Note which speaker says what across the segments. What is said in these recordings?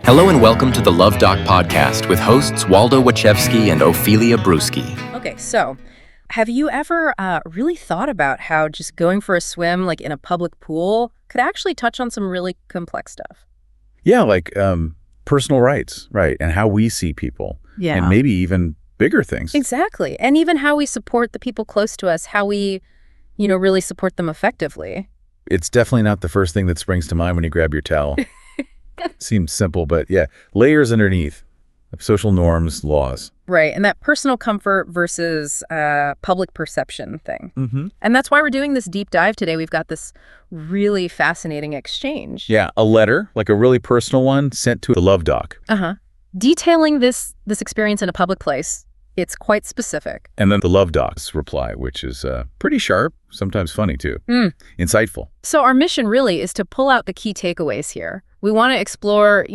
Speaker 1: Hello and welcome to the Luv Doc podcast with hosts Waldo Wachewski and Ophelia Brewski.
Speaker 2: Okay, so have you ever really thought about how just going for a swim like in a public pool could actually touch on some really complex stuff?
Speaker 3: Yeah, like personal rights, right, and how we see people.
Speaker 2: Yeah.
Speaker 3: And maybe even bigger things.
Speaker 2: Exactly. And even how we support the people close to us, how we, really support them effectively.
Speaker 3: It's definitely not the first thing that springs to mind when you grab your towel. Seems simple, but yeah, layers underneath of social norms, laws.
Speaker 2: Right, and that personal comfort versus public perception thing.
Speaker 3: Mm-hmm.
Speaker 2: And that's why we're doing this deep dive today. We've got this really fascinating exchange.
Speaker 3: Yeah, a letter, like a really personal one, sent to the Luv Doc.
Speaker 2: Detailing this experience in a public place. It's quite specific.
Speaker 3: And then the Luv Doc's reply, which is pretty sharp, sometimes funny too. Insightful.
Speaker 2: So our mission really is to pull out the key takeaways here. We want to explore,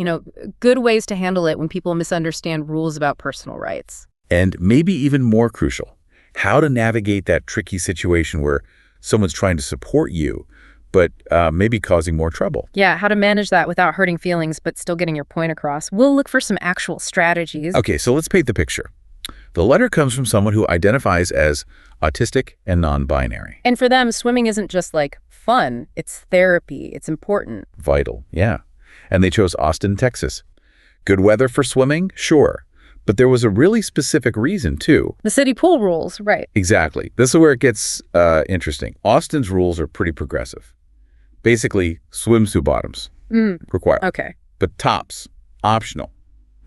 Speaker 2: good ways to handle it when people misunderstand rules about personal rights.
Speaker 3: And maybe even more crucial, how to navigate that tricky situation where someone's trying to support you, but maybe causing more trouble.
Speaker 2: Yeah, how to manage that without hurting feelings, but still getting your point across. We'll look for some actual strategies.
Speaker 3: Okay, so let's paint the picture. The letter comes from someone who identifies as autistic and non-binary.
Speaker 2: And for them, swimming isn't just like fun, it's therapy, it's important.
Speaker 3: Vital, yeah. And they chose Austin, Texas. Good weather for swimming? Sure. But there was a really specific reason, too.
Speaker 2: The city pool rules, right.
Speaker 3: Exactly. This is where it gets interesting. Austin's rules are pretty progressive. Basically, swimsuit bottoms required.
Speaker 2: Okay.
Speaker 3: But tops, optional.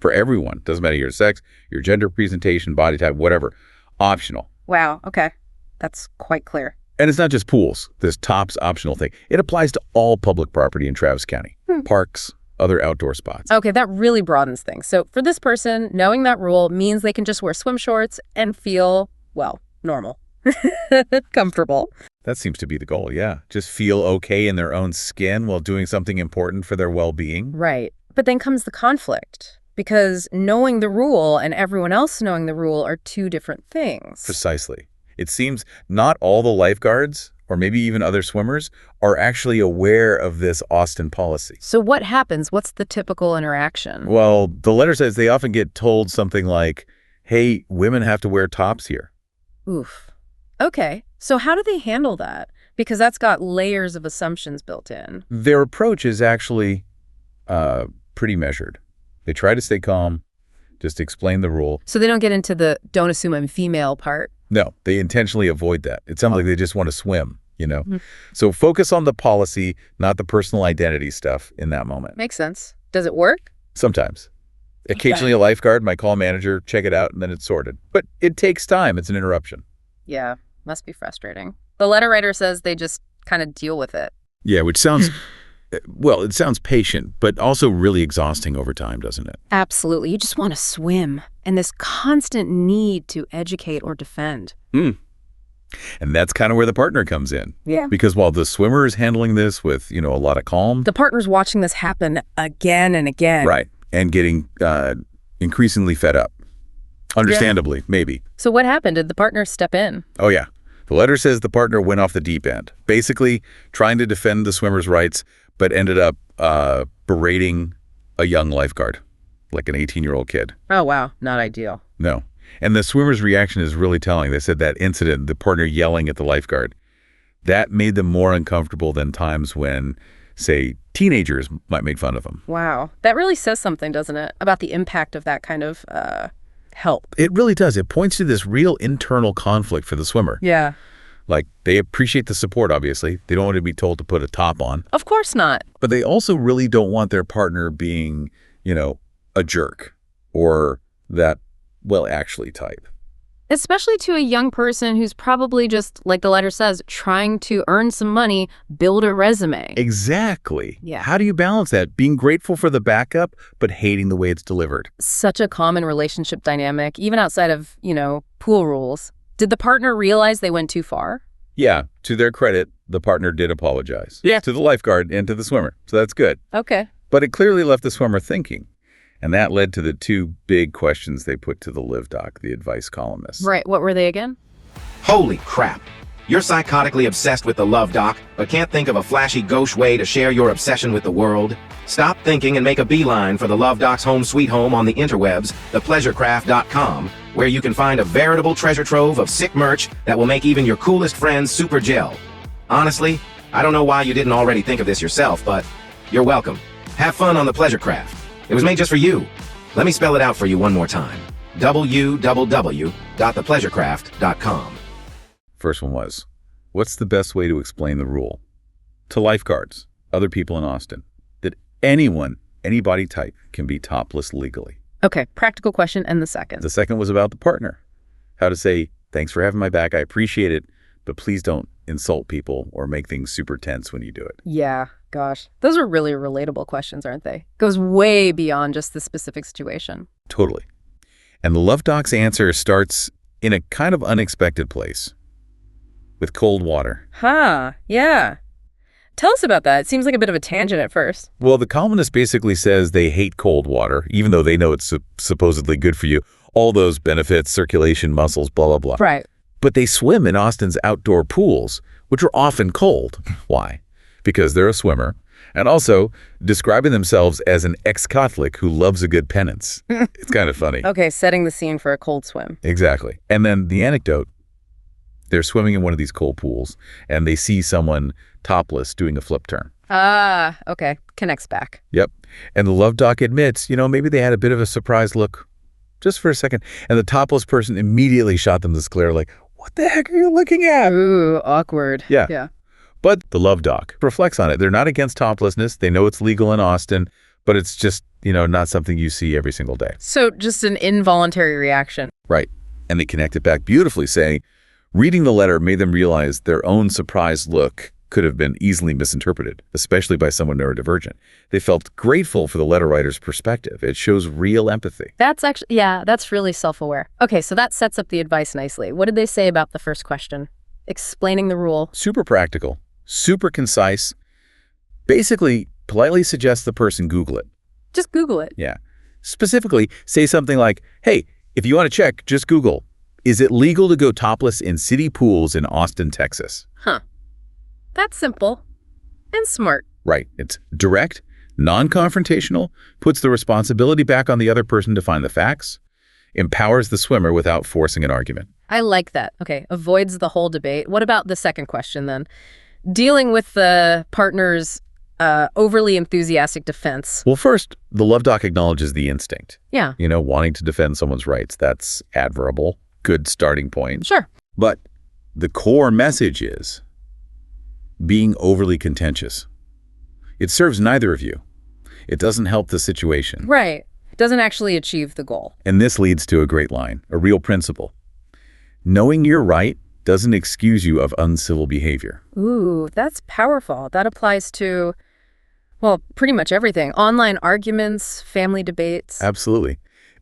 Speaker 3: For everyone. Doesn't matter your sex, your gender presentation, body type, whatever. Optional.
Speaker 2: Wow, okay. That's quite clear.
Speaker 3: And it's not just pools, this tops optional thing. It applies to all public property in Travis County. Parks, other outdoor spots.
Speaker 2: Okay, that really broadens things. So for this person, knowing that rule means they can just wear swim shorts and feel, well, normal. Comfortable.
Speaker 3: That seems to be the goal, yeah. Just feel okay in their own skin while doing something important for their well-being.
Speaker 2: Right. But then comes the conflict. Because knowing the rule and everyone else knowing the rule are two different things.
Speaker 3: Precisely. It seems not all the lifeguards, or maybe even other swimmers, are actually aware of this Austin policy.
Speaker 2: So what happens? What's the typical interaction?
Speaker 3: Well, the letter says they often get told something like, hey, women have to wear tops here.
Speaker 2: Oof. Okay. So how do they handle that? Because that's got layers of assumptions built in.
Speaker 3: Their approach is actually pretty measured. They try to stay calm, just explain the rule.
Speaker 2: So they don't get into the don't assume I'm female part.
Speaker 3: No, they intentionally avoid that. It sounds like they just want to swim, So focus on the policy, not the personal identity stuff in that moment.
Speaker 2: Makes sense. Does it work?
Speaker 3: Sometimes. Occasionally a lifeguard might call a manager, check it out, and then it's sorted. But it takes time. It's an interruption.
Speaker 2: Yeah, must be frustrating. The letter writer says they just kind of deal with it.
Speaker 3: Yeah, which sounds... Well, it sounds patient, but also really exhausting over time, doesn't it?
Speaker 2: Absolutely. You just want to swim. And this constant need to educate or defend.
Speaker 3: And that's kind of where the partner comes in.
Speaker 2: Yeah.
Speaker 3: Because while the swimmer is handling this with, a lot of calm.
Speaker 2: The partner's watching this happen again and again.
Speaker 3: Right. And getting increasingly fed up. Understandably, maybe.
Speaker 2: So what happened? Did the partner step in?
Speaker 3: Oh, yeah. The letter says the partner went off the deep end, basically trying to defend the swimmer's rights, but ended up berating a young lifeguard, like an 18-year-old kid.
Speaker 2: Oh, wow. Not ideal.
Speaker 3: No. And the swimmer's reaction is really telling. They said that incident, the partner yelling at the lifeguard, that made them more uncomfortable than times when, say, teenagers might make fun of them.
Speaker 2: Wow. That really says something, doesn't it, about the impact of that kind of help?
Speaker 3: It really does. It points to this real internal conflict for the swimmer.
Speaker 2: Yeah.
Speaker 3: Like, they appreciate the support, obviously. They don't want to be told to put a top on.
Speaker 2: Of course not.
Speaker 3: But they also really don't want their partner being, a jerk or that, well, actually type.
Speaker 2: Especially to a young person who's probably just, like the letter says, trying to earn some money, build a resume.
Speaker 3: Exactly.
Speaker 2: Yeah.
Speaker 3: How do you balance that? Being grateful for the backup, but hating the way it's delivered.
Speaker 2: Such a common relationship dynamic, even outside of, pool rules. Did the partner realize they went too far?
Speaker 3: Yeah, to their credit, the partner did apologize. Yeah. To the lifeguard and to the swimmer. So that's good.
Speaker 2: Okay.
Speaker 3: But it clearly left the swimmer thinking. And that led to the two big questions they put to the Luv Doc, the advice columnist.
Speaker 2: Right. What were they again?
Speaker 4: Holy crap. You're psychotically obsessed with the Luv Doc, but can't think of a flashy gauche way to share your obsession with the world? Stop thinking and make a beeline for the Luv Doc's home sweet home on the interwebs, thepleasurecraft.com, where you can find a veritable treasure trove of sick merch that will make even your coolest friends super gel. Honestly, I don't know why you didn't already think of this yourself, but you're welcome. Have fun on the Pleasure Craft. It was made just for you. Let me spell it out for you one more time. www.thepleasurecraft.com.
Speaker 3: First one was, what's the best way to explain the rule? To lifeguards, other people in Austin, that anyone, any body type, can be topless legally.
Speaker 2: Okay, practical question, and the second.
Speaker 3: The second was about the partner. How to say, thanks for having my back, I appreciate it, but please don't insult people or make things super tense when you do it.
Speaker 2: Yeah, gosh. Those are really relatable questions, aren't they? Goes way beyond just the specific situation.
Speaker 3: Totally. And the Luv Doc's answer starts in a kind of unexpected place, with cold water.
Speaker 2: Huh, yeah. Tell us about that. It seems like a bit of a tangent at first.
Speaker 3: Well, the columnist basically says they hate cold water, even though they know it's supposedly good for you. All those benefits, circulation, muscles, blah, blah, blah.
Speaker 2: Right.
Speaker 3: But they swim in Austin's outdoor pools, which are often cold. Why? Because they're a swimmer, and also describing themselves as an ex-Catholic who loves a good penance. It's kind of funny.
Speaker 2: Okay, setting the scene for a cold swim.
Speaker 3: Exactly. And then the anecdote, they're swimming in one of these cold pools, and they see someone topless doing a flip turn.
Speaker 2: Ah, okay. Connects back.
Speaker 3: Yep. And the Luv Doc admits, maybe they had a bit of a surprised look just for a second, and the topless person immediately shot them this glare like, what the heck are you looking at?
Speaker 2: Ooh, awkward.
Speaker 3: Yeah. But the Luv Doc reflects on it. They're not against toplessness. They know it's legal in Austin, but it's just, not something you see every single day.
Speaker 2: So just an involuntary reaction.
Speaker 3: Right. And they connect it back beautifully, saying, reading the letter made them realize their own surprised look could have been easily misinterpreted, especially by someone neurodivergent. They felt grateful for the letter writer's perspective. It shows real empathy.
Speaker 2: That's actually, that's really self-aware. Okay, so that sets up the advice nicely. What did they say about the first question? Explaining the rule.
Speaker 3: Super practical, super concise. Basically, politely suggest the person Google it.
Speaker 2: Just Google it.
Speaker 3: Yeah. Specifically, say something like, hey, if you want to check, just Google, is it legal to go topless in city pools in Austin, Texas?
Speaker 2: Huh. That's simple and smart.
Speaker 3: Right. It's direct, non-confrontational, puts the responsibility back on the other person to find the facts, empowers the swimmer without forcing an argument.
Speaker 2: I like that. Okay, avoids the whole debate. What about the second question then? Dealing with the partner's overly enthusiastic defense.
Speaker 3: Well, first, the Luv Doc acknowledges the instinct.
Speaker 2: Yeah.
Speaker 3: Wanting to defend someone's rights. That's admirable. Good starting point.
Speaker 2: Sure.
Speaker 3: But the core message is being overly contentious. It serves neither of you. It doesn't help the situation.
Speaker 2: Right. Doesn't actually achieve the goal.
Speaker 3: And this leads to a great line, a real principle. Knowing you're right doesn't excuse you of uncivil behavior.
Speaker 2: Ooh, that's powerful. That applies to, well, pretty much everything. Online arguments, family debates.
Speaker 3: Absolutely.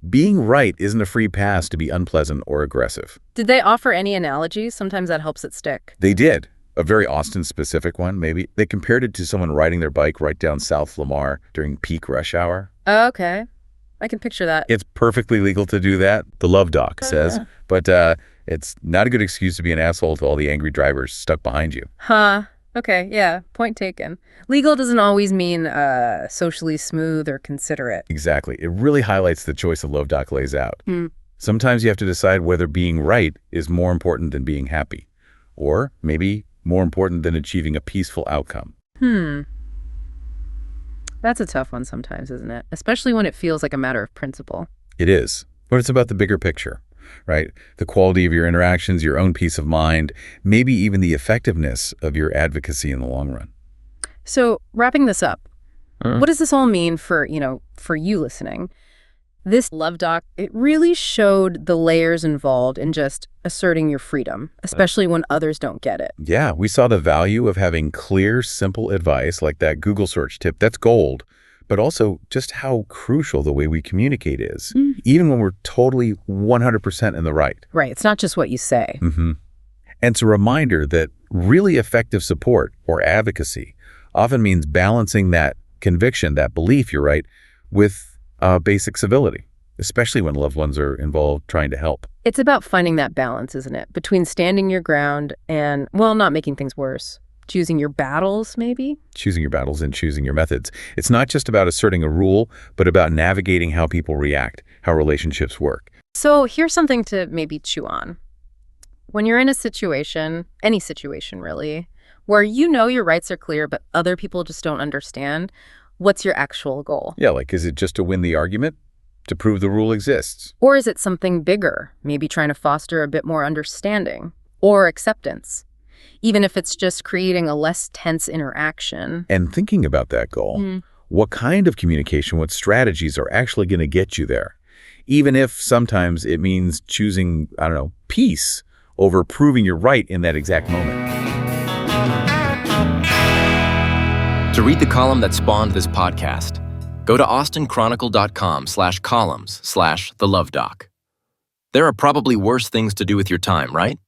Speaker 3: Being right isn't a free pass to be unpleasant or aggressive.
Speaker 2: Did they offer any analogies? Sometimes that helps it stick.
Speaker 3: They did. A very Austin-specific one, maybe. They compared it to someone riding their bike right down South Lamar during peak rush hour.
Speaker 2: Okay. I can picture that.
Speaker 3: It's perfectly legal to do that, the Luv Doc says, but it's not a good excuse to be an asshole to all the angry drivers stuck behind you.
Speaker 2: Huh. Okay, yeah, point taken. Legal doesn't always mean socially smooth or considerate.
Speaker 3: Exactly. It really highlights the choice the Luv Doc lays out. Sometimes you have to decide whether being right is more important than being happy, or maybe more important than achieving a peaceful outcome.
Speaker 2: That's a tough one sometimes, isn't it? Especially when it feels like a matter of principle.
Speaker 3: It is, but it's about the bigger picture, right? The quality of your interactions, your own peace of mind, maybe even the effectiveness of your advocacy in the long run.
Speaker 2: So, wrapping this up, what does this all mean for you listening? This Luv Doc, it really showed the layers involved in just asserting your freedom, especially when others don't get it.
Speaker 3: Yeah, we saw the value of having clear, simple advice like that Google search tip. That's gold. But also just how crucial the way we communicate is, even when we're totally 100% in the right.
Speaker 2: Right. It's not just what you say.
Speaker 3: And it's a reminder that really effective support or advocacy often means balancing that conviction, that belief you're right, with basic civility, especially when loved ones are involved trying to help.
Speaker 2: It's about finding that balance, isn't it? Between standing your ground and, well, not making things worse. Choosing your battles, maybe?
Speaker 3: Choosing your battles and choosing your methods. It's not just about asserting a rule, but about navigating how people react, how relationships work.
Speaker 2: So here's something to maybe chew on. When you're in a situation, any situation really, where you know your rights are clear, but other people just don't understand, what's your actual goal?
Speaker 3: Yeah, like, is it just to win the argument? To prove the rule exists?
Speaker 2: Or is it something bigger, maybe trying to foster a bit more understanding or acceptance, even if it's just creating a less tense interaction?
Speaker 3: And thinking about that goal, what kind of communication, what strategies are actually going to get you there? Even if sometimes it means choosing, I don't know, peace over proving you're right in that exact moment.
Speaker 1: To read the column that spawned this podcast, go to austinchronicle.com/columns/the Luv Doc. There are probably worse things to do with your time, right?